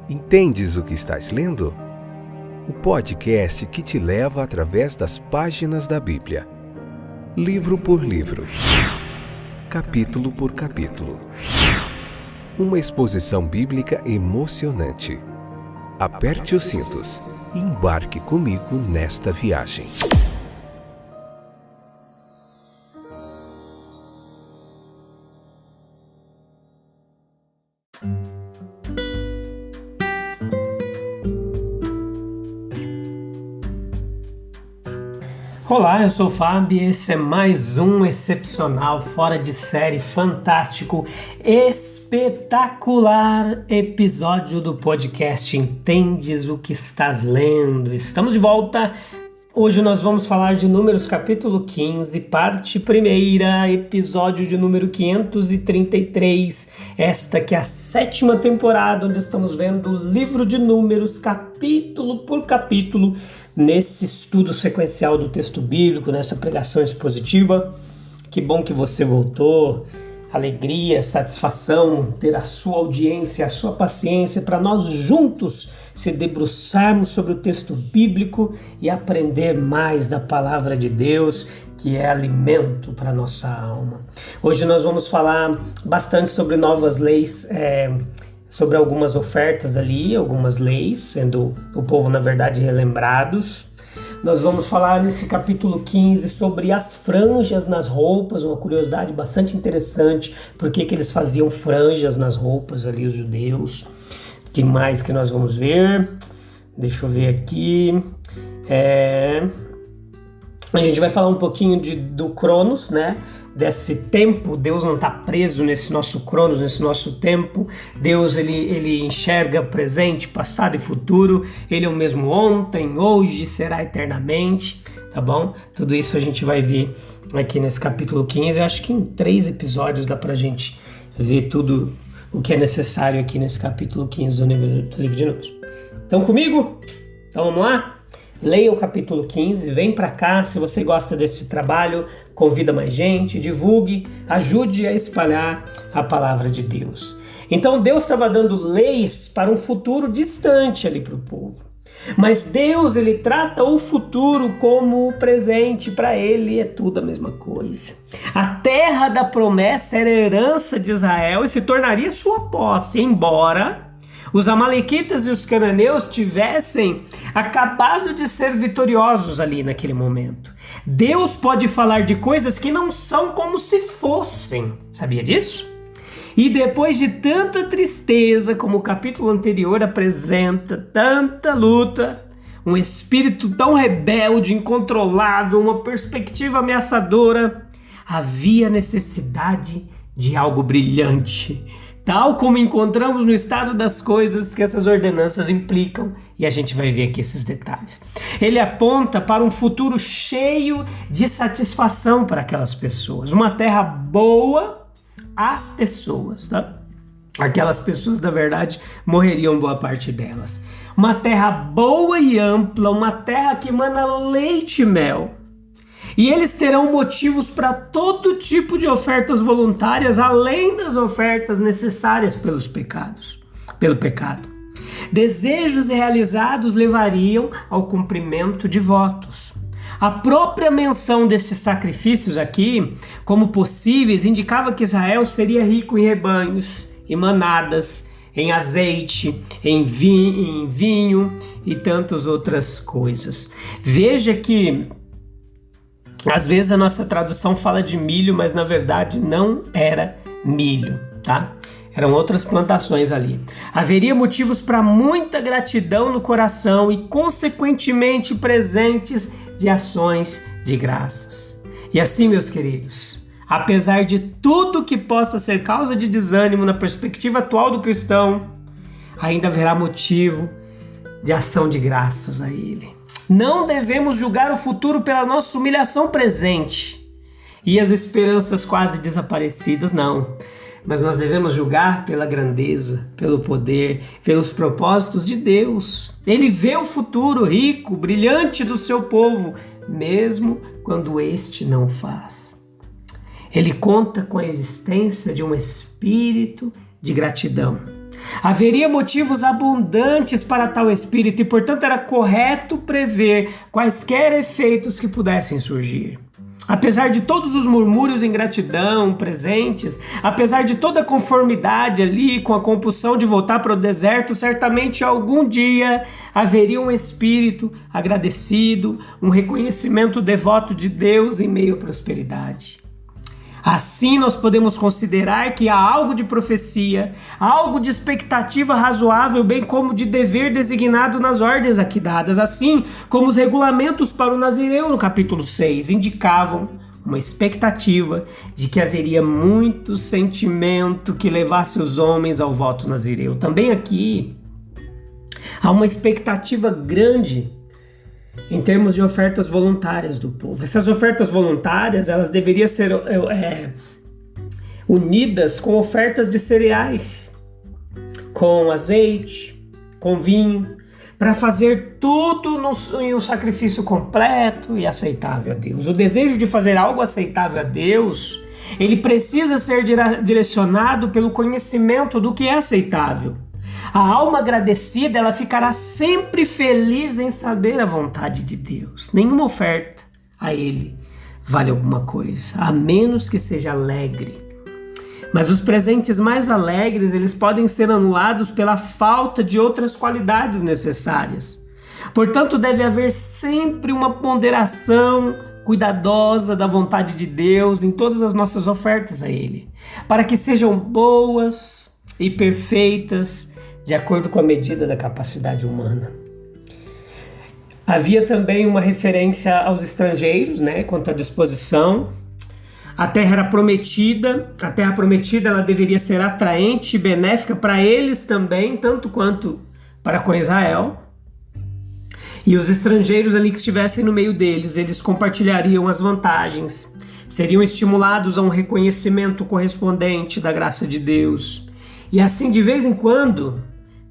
Entendes o que estás lendo? O podcast que te leva através das páginas da Bíblia, livro por livro, capítulo por capítulo. Uma exposição bíblica emocionante. Aperte os cintos e embarque comigo nesta viagem. Olá, eu sou o Fábio e esse é mais um excepcional, fora de série, fantástico, espetacular episódio do podcast Entendes o que estás lendo? Estamos de volta. Hoje nós vamos falar de Números capítulo 15, parte 1ª, episódio de número 533. Esta que é a 7ª temporada, onde estamos vendo o livro de Números, capítulo por capítulo, nesse estudo sequencial do texto bíblico, nessa pregação expositiva. Que bom que você voltou. Alegria, satisfação ter a sua audiência, a sua paciência para nós juntos se debruçarmos sobre o texto bíblico e aprender mais da palavra de Deus, que é alimento para a nossa alma. Hoje nós vamos falar bastante sobre novas leis, sobre algumas ofertas ali, algumas leis, sendo o povo, na verdade, relembrados. Nós vamos falar nesse capítulo 15 sobre as franjas nas roupas, uma curiosidade bastante interessante, por que eles faziam franjas nas roupas ali, os judeus. O que mais que nós vamos ver? Deixa eu ver aqui. A gente vai falar um pouquinho do Cronos, né? Desse tempo. Deus não está preso nesse nosso Cronos, nesse nosso tempo. Deus ele enxerga presente, passado e futuro. Ele é o mesmo ontem, hoje, será eternamente, tá bom? Tudo isso a gente vai ver aqui nesse capítulo 15. Eu acho que em 3 episódios dá pra gente ver tudo o que é necessário aqui nesse capítulo 15 do livro de Números. Estão comigo? Então vamos lá? Leia o capítulo 15, vem para cá. Se você gosta desse trabalho, convida mais gente, divulgue, ajude a espalhar a palavra de Deus. Então Deus estava dando leis para um futuro distante ali para o povo. Mas Deus, ele trata o futuro como o presente, para ele é tudo a mesma coisa. A terra da promessa era a herança de Israel e se tornaria sua posse, embora os amalequitas e os cananeus tivessem acabado de ser vitoriosos ali naquele momento. Deus pode falar de coisas que não são como se fossem. Sabia disso? E depois de tanta tristeza, como o capítulo anterior apresenta, tanta luta, um espírito tão rebelde, incontrolável, uma perspectiva ameaçadora, havia necessidade de algo brilhante, tal como encontramos no estado das coisas que essas ordenanças implicam, e a gente vai ver aqui esses detalhes. Ele aponta para um futuro cheio de satisfação para aquelas pessoas, uma terra boa às pessoas, tá? Aquelas pessoas, na verdade, morreriam boa parte delas. Uma terra boa e ampla, uma terra que emana leite e mel. E eles terão motivos para todo tipo de ofertas voluntárias, além das ofertas necessárias pelo pecado. Desejos realizados levariam ao cumprimento de votos. A própria menção destes sacrifícios aqui, como possíveis, indicava que Israel seria rico em rebanhos, em manadas, em azeite, em vinho e tantas outras coisas. Veja que às vezes a nossa tradução fala de milho, mas na verdade não era milho, tá? Eram outras plantações ali. Haveria motivos para muita gratidão no coração e, consequentemente, presentes de ações de graças. E assim, meus queridos, apesar de tudo que possa ser causa de desânimo na perspectiva atual do cristão, ainda haverá motivo de ação de graças a Ele. Não devemos julgar o futuro pela nossa humilhação presente e as esperanças quase desaparecidas, não. Mas nós devemos julgar pela grandeza, pelo poder, pelos propósitos de Deus. Ele vê o futuro rico, brilhante do seu povo, mesmo quando este não o faz. Ele conta com a existência de um espírito de gratidão. Haveria motivos abundantes para tal espírito e, portanto, era correto prever quaisquer efeitos que pudessem surgir. Apesar de todos os murmúrios e ingratidão presentes, apesar de toda a conformidade ali com a compulsão de voltar para o deserto, certamente algum dia haveria um espírito agradecido, um reconhecimento devoto de Deus em meio à prosperidade. Assim, nós podemos considerar que há algo de profecia, algo de expectativa razoável, bem como de dever designado nas ordens aqui dadas, assim como os regulamentos para o Nazireu no capítulo 6 indicavam uma expectativa de que haveria muito sentimento que levasse os homens ao voto nazireu. Também aqui há uma expectativa grande em termos de ofertas voluntárias do povo. Essas ofertas voluntárias, elas deveriam ser unidas com ofertas de cereais, com azeite, com vinho, para fazer tudo em um sacrifício completo e aceitável a Deus. O desejo de fazer algo aceitável a Deus, ele precisa ser direcionado pelo conhecimento do que é aceitável. A alma agradecida, ela ficará sempre feliz em saber a vontade de Deus. Nenhuma oferta a Ele vale alguma coisa, a menos que seja alegre. Mas os presentes mais alegres, eles podem ser anulados pela falta de outras qualidades necessárias. Portanto, deve haver sempre uma ponderação cuidadosa da vontade de Deus em todas as nossas ofertas a Ele, para que sejam boas e perfeitas, de acordo com a medida da capacidade humana. Havia também uma referência aos estrangeiros, quanto à disposição. A terra prometida ela deveria ser atraente e benéfica para eles também, tanto quanto para com Israel. E os estrangeiros ali que estivessem no meio deles, eles compartilhariam as vantagens, seriam estimulados a um reconhecimento correspondente da graça de Deus. E assim, de vez em quando,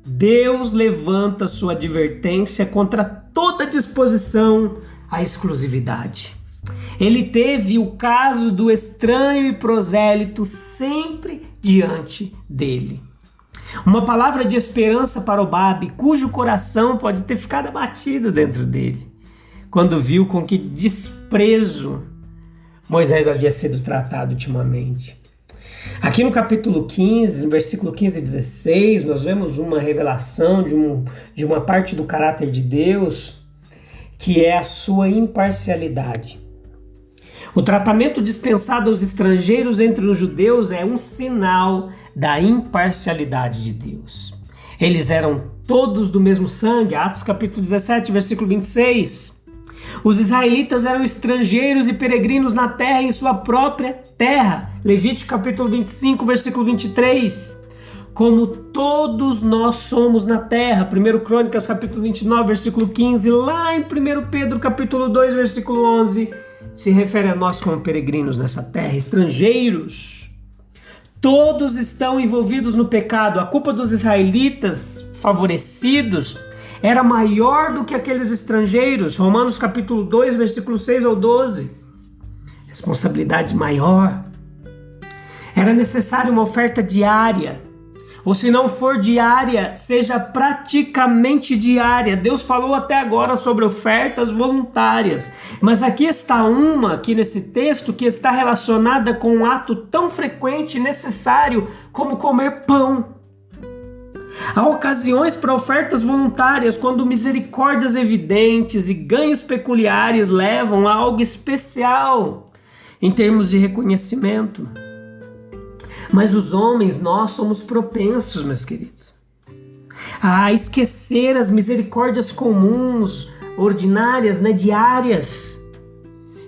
Deus levanta sua advertência contra toda disposição à exclusividade. Ele teve o caso do estranho e prosélito sempre diante dele. Uma palavra de esperança para Obabe, cujo coração pode ter ficado abatido dentro dele, quando viu com que desprezo Moisés havia sido tratado ultimamente. Aqui no capítulo 15, no versículo 15 e 16, nós vemos uma revelação de uma parte do caráter de Deus, que é a sua imparcialidade. O tratamento dispensado aos estrangeiros entre os judeus é um sinal da imparcialidade de Deus. Eles eram todos do mesmo sangue, Atos capítulo 17, versículo 26. Os israelitas eram estrangeiros e peregrinos na terra, em sua própria terra. Levítico capítulo 25, versículo 23. Como todos nós somos na terra. 1 Crônicas capítulo 29, versículo 15. Lá em 1 Pedro capítulo 2, versículo 11, se refere a nós como peregrinos nessa terra, estrangeiros. Todos estão envolvidos no pecado. A culpa dos israelitas favorecidos era maior do que aqueles estrangeiros. Romanos capítulo 2, versículo 6 ao 12. Responsabilidade maior. Era necessária uma oferta diária. Ou se não for diária, seja praticamente diária. Deus falou até agora sobre ofertas voluntárias. Mas aqui está aqui nesse texto, que está relacionada com um ato tão frequente e necessário como comer pão. Há ocasiões para ofertas voluntárias quando misericórdias evidentes e ganhos peculiares levam a algo especial em termos de reconhecimento. Mas os homens, nós somos propensos, meus queridos, a esquecer as misericórdias comuns, ordinárias, diárias,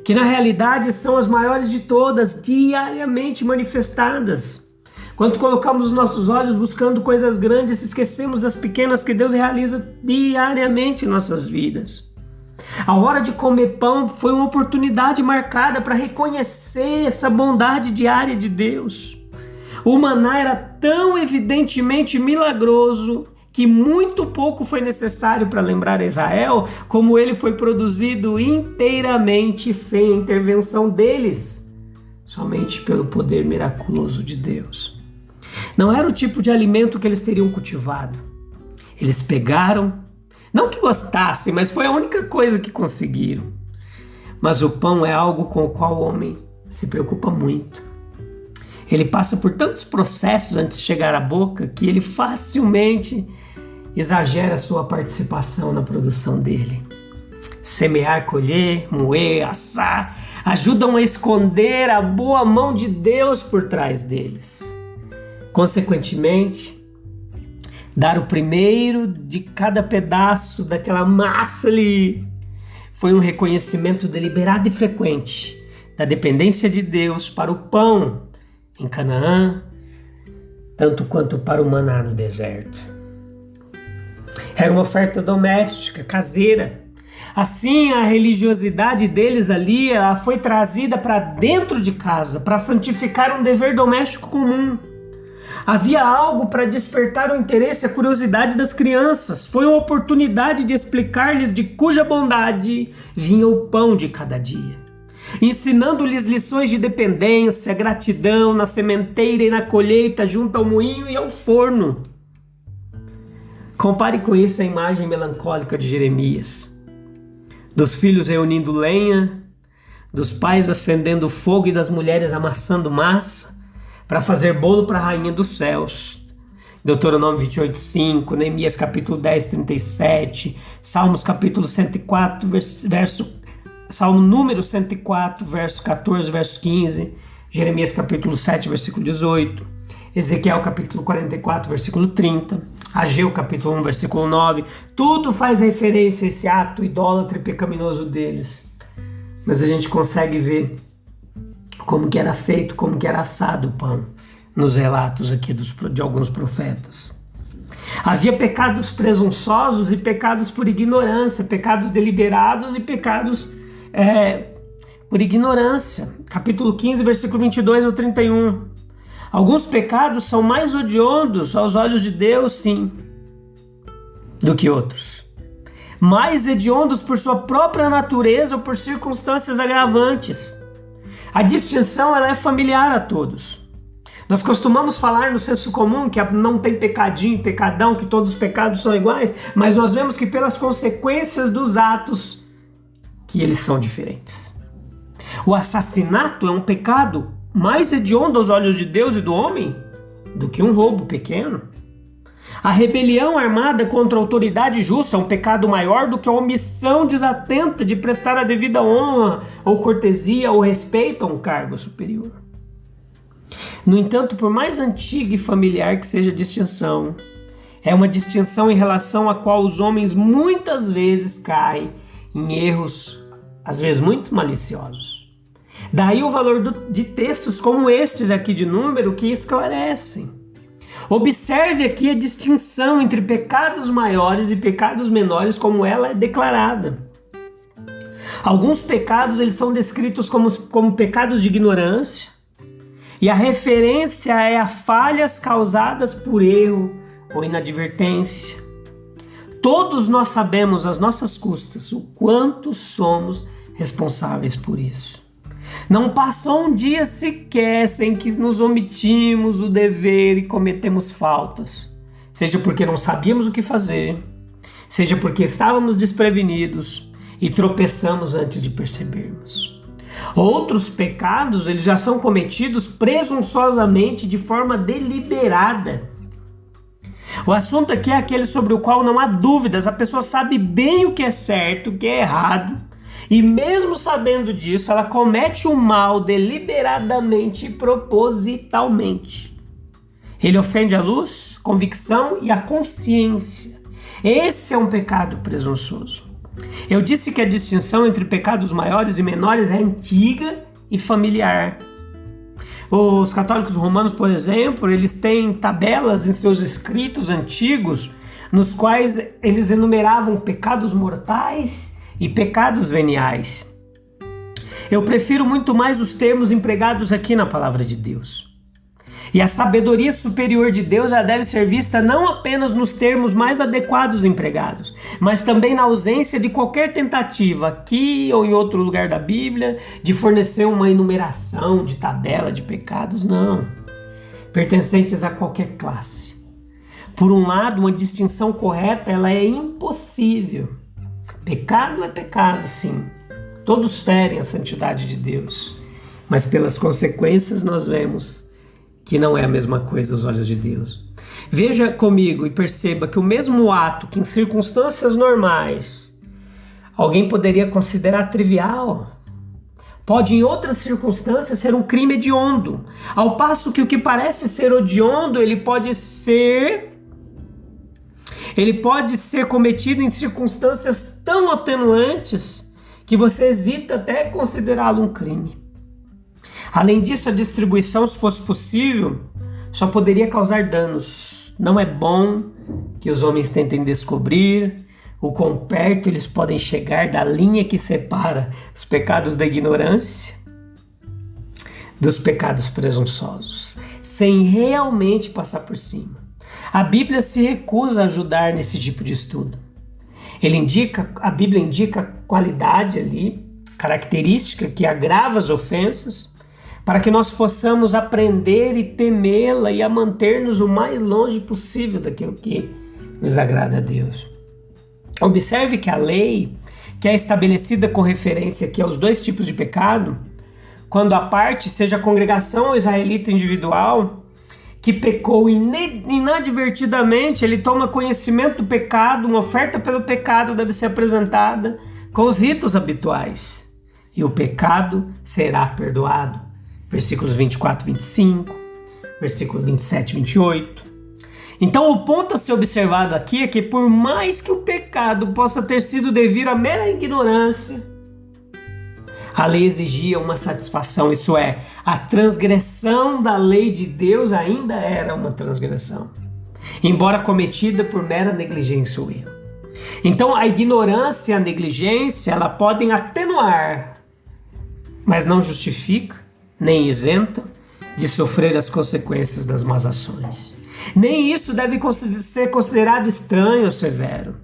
que na realidade são as maiores de todas, diariamente manifestadas. Quando colocamos os nossos olhos buscando coisas grandes, esquecemos das pequenas que Deus realiza diariamente em nossas vidas. A hora de comer pão foi uma oportunidade marcada para reconhecer essa bondade diária de Deus. O maná era tão evidentemente milagroso que muito pouco foi necessário para lembrar a Israel como ele foi produzido inteiramente sem a intervenção deles, somente pelo poder miraculoso de Deus. Não era o tipo de alimento que eles teriam cultivado. Eles pegaram, não que gostassem, mas foi a única coisa que conseguiram. Mas o pão é algo com o qual o homem se preocupa muito. Ele passa por tantos processos antes de chegar à boca que ele facilmente exagera a sua participação na produção dele. Semear, colher, moer, assar, ajudam a esconder a boa mão de Deus por trás deles. Consequentemente, dar o primeiro de cada pedaço daquela massa ali foi um reconhecimento deliberado e frequente da dependência de Deus para o pão em Canaã, tanto quanto para o maná no deserto. Era uma oferta doméstica, caseira. Assim, a religiosidade deles ali ela foi trazida para dentro de casa, para santificar um dever doméstico comum. Havia algo para despertar o interesse e a curiosidade das crianças. Foi uma oportunidade de explicar-lhes de cuja bondade vinha o pão de cada dia, ensinando-lhes lições de dependência, gratidão na sementeira e na colheita, junto ao moinho e ao forno. Compare com isso a imagem melancólica de Jeremias, dos filhos reunindo lenha, dos pais acendendo fogo e das mulheres amassando massa para fazer bolo para a rainha dos céus. Deuteronômio 28:5, Neemias capítulo 10:37, Salmos capítulo 104, Salmo número 104, verso 14, verso 15, Jeremias capítulo 7, versículo 18, Ezequiel capítulo 44, versículo 30, Ageu capítulo 1, versículo 9, tudo faz referência a esse ato idólatra e pecaminoso deles. Mas a gente consegue ver como que era feito, como que era assado o pão nos relatos aqui de alguns profetas. Havia pecados presunçosos e pecados por ignorância, pecados deliberados e pecados por ignorância. Capítulo 15, versículo 22 ao 31. Alguns pecados são mais odiosos aos olhos de Deus, sim, do que outros. Mais hediondos por sua própria natureza ou por circunstâncias agravantes. A distinção ela é familiar a todos. Nós costumamos falar no senso comum que não tem pecadinho, pecadão, que todos os pecados são iguais, mas nós vemos que pelas consequências dos atos que eles são diferentes. O assassinato é um pecado mais hediondo aos olhos de Deus e do homem do que um roubo pequeno. A rebelião armada contra a autoridade justa é um pecado maior do que a omissão desatenta de prestar a devida honra ou cortesia ou respeito a um cargo superior. No entanto, por mais antiga e familiar que seja a distinção, é uma distinção em relação à qual os homens muitas vezes caem em erros, às vezes muito maliciosos. Daí o valor de textos como estes aqui de Número que esclarecem. Observe aqui a distinção entre pecados maiores e pecados menores como ela é declarada. Alguns pecados eles são descritos como pecados de ignorância e a referência é a falhas causadas por erro ou inadvertência. Todos nós sabemos às nossas custas o quanto somos responsáveis por isso. Não passou um dia sequer sem que nos omitimos o dever e cometemos faltas, seja porque não sabíamos o que fazer, seja porque estávamos desprevenidos e tropeçamos antes de percebermos. Outros pecados eles já são cometidos presunçosamente de forma deliberada. O assunto aqui é aquele sobre o qual não há dúvidas, a pessoa sabe bem o que é certo, o que é errado, e mesmo sabendo disso, ela comete o mal deliberadamente e propositalmente. Ele ofende a luz, convicção e a consciência. Esse é um pecado presunçoso. Eu disse que a distinção entre pecados maiores e menores é antiga e familiar. Os católicos romanos, por exemplo, eles têm tabelas em seus escritos antigos, nos quais eles enumeravam pecados mortais e pecados veniais. Eu prefiro muito mais os termos empregados aqui na palavra de Deus. E a sabedoria superior de Deus já deve ser vista não apenas nos termos mais adequados empregados, mas também na ausência de qualquer tentativa, aqui ou em outro lugar da Bíblia, de fornecer uma enumeração de tabela de pecados, não. pertencentes a qualquer classe. Por um lado, uma distinção correta ela é impossível. Pecado é pecado, sim. Todos ferem a santidade de Deus. Mas pelas consequências nós vemos que não é a mesma coisa aos olhos de Deus. Veja comigo e perceba que o mesmo ato que em circunstâncias normais alguém poderia considerar trivial, pode em outras circunstâncias ser um crime hediondo. Ao passo que o que parece ser hediondo, ele pode ser cometido em circunstâncias tão atenuantes que você hesita até considerá-lo um crime. Além disso, a distribuição, se fosse possível, só poderia causar danos. Não é bom que os homens tentem descobrir o quão perto eles podem chegar da linha que separa os pecados da ignorância dos pecados presunçosos, sem realmente passar por cima. A Bíblia se recusa a ajudar nesse tipo de estudo. A Bíblia indica qualidade ali, característica que agrava as ofensas, para que nós possamos aprender e temê-la e a manter-nos o mais longe possível daquilo que desagrada a Deus. Observe que a lei, que é estabelecida com referência aqui aos dois tipos de pecado, quando a parte, seja a congregação ou israelita individual, que pecou inadvertidamente, ele toma conhecimento do pecado, uma oferta pelo pecado deve ser apresentada com os ritos habituais, e o pecado será perdoado. Versículos 24 e 25, versículos 27 e 28. Então o ponto a ser observado aqui é que por mais que o pecado possa ter sido devido à mera ignorância, a lei exigia uma satisfação, isso é, a transgressão da lei de Deus ainda era uma transgressão, embora cometida por mera negligência ou erro. Então a ignorância e a negligência, ela podem atenuar, mas não justifica, nem isenta de sofrer as consequências das más ações. Nem isso deve ser considerado estranho ou severo.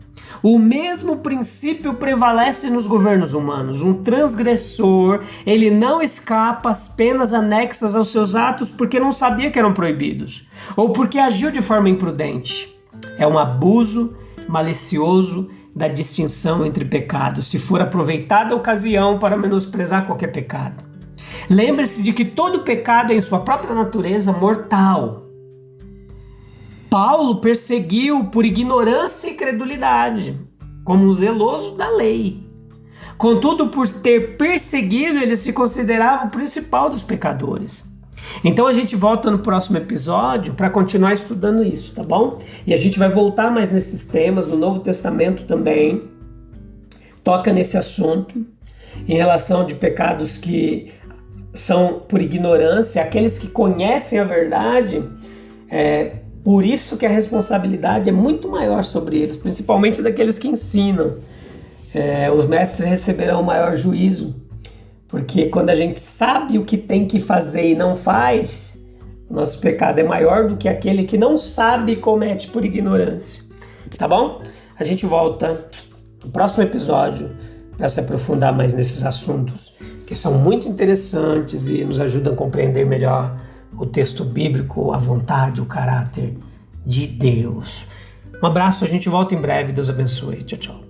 O mesmo princípio prevalece nos governos humanos. Um transgressor, ele não escapa às penas anexas aos seus atos porque não sabia que eram proibidos, ou porque agiu de forma imprudente. É um abuso malicioso da distinção entre pecados, se for aproveitada a ocasião para menosprezar qualquer pecado. Lembre-se de que todo pecado é em sua própria natureza mortal. Paulo perseguiu por ignorância e credulidade, como um zeloso da lei. Contudo, por ter perseguido, ele se considerava o principal dos pecadores. Então a gente volta no próximo episódio para continuar estudando isso, tá bom? E a gente vai voltar mais nesses temas, no Novo Testamento também, toca nesse assunto, em relação de pecados que são por ignorância, aqueles que conhecem a verdade, por isso que a responsabilidade é muito maior sobre eles, principalmente daqueles que ensinam. Os mestres receberão maior juízo, porque quando a gente sabe o que tem que fazer e não faz, o nosso pecado é maior do que aquele que não sabe e comete por ignorância. Tá bom? A gente volta no próximo episódio para se aprofundar mais nesses assuntos que são muito interessantes e nos ajudam a compreender melhor o texto bíblico, a vontade, o caráter de Deus. Um abraço, a gente volta em breve. Deus abençoe. Tchau, tchau.